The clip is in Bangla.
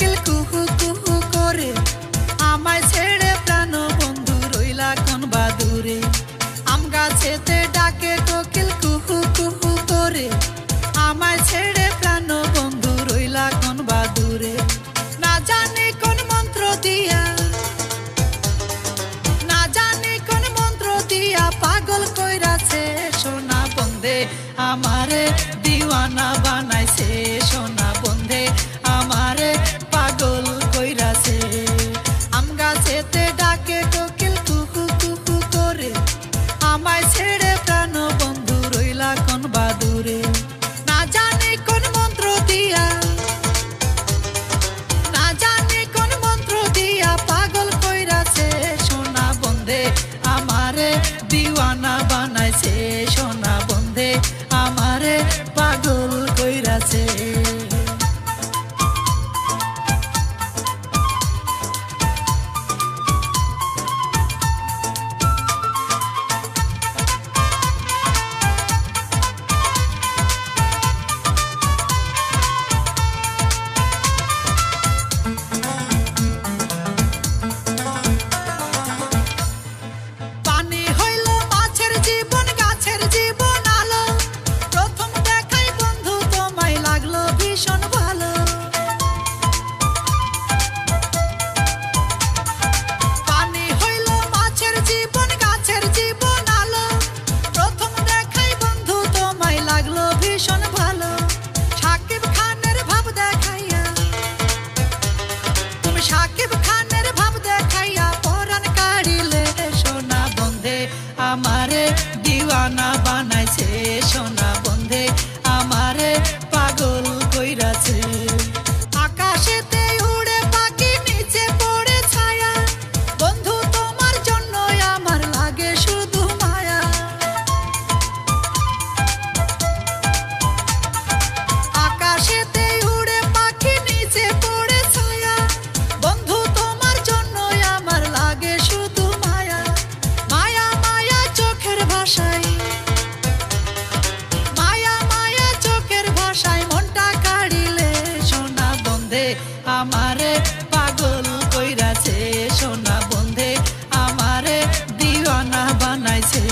কোকিল কুহু কুহু করে, আমায় ছেড়ে প্রাণ বন্ধু রইলা কোন বাদুরে। আম গাছেতে ডাকে কোকিল কুহু কুহু করে, আমায় ছেড়ে প্রাণ বন্ধু রইলা কোন বাদুরে। না জানি কোন মন্ত্র দিয়া, না জানি কোন মন্ত্র দিয়া পাগল কইরাছে সোনা বন্ধে আমারে দিওয়ানা বানাইছে। সোনা বন্ধে আমারে পাগল কইরাছে। আম গাছেতে ডাকে কোকিল কুহু কুহু করে, আমায় ছেড়ে প্রাণ বন্ধু রইলা কোন বাদুরে। না জানি কোন মন্ত্র দিয়া, না জানি কোন মন্ত্র দিয়া পাগল কইরাছে সোনা বন্ধে আমারে দিওয়ানা বানাইছে। সোনা বন্ধে আমারে পাগল কইরাছে। পানি হইল মাছের জীবন, গাছের জীবন আলো। প্রথম দেখাই বন্ধু তোমায় লাগলো ভীষণ ভালো। পানি হইল মাছের জীবন, গাছের জীবন আলো। প্রথম দেখাই বন্ধু তোমায় লাগলো ভীষণ ভালো। সাকিব খানের ভাব দেখাইয়া, তুমি সাকিব খানের ভাব দেখাইয়া পরাণ কাড়িলে সোনা বন্ধে আমারে দিওয়ানা বানাইছে। সোনা বন্ধে আমারে পাগল কইরাছে। আকাশেতে উড়ে পাখি নিচে পড়ে ছায়া, বন্ধু তোমার জন্য আমার লাগে শুধু মায়া। আকাশেতে উড়ে পাখি নিচে পড়ে ছায়া, বন্ধু তোমার জন্য আমার লাগে শুধু মায়া। মায়া মায়া চোখের ভাষায়, মায়া মায়া চোখের ভাষায় মনটা কাড়িলে সোনা বন্ধে আমারে পাগল কইরাছে। সোনা বন্ধে আমারে দিওয়ানা বানাইছে।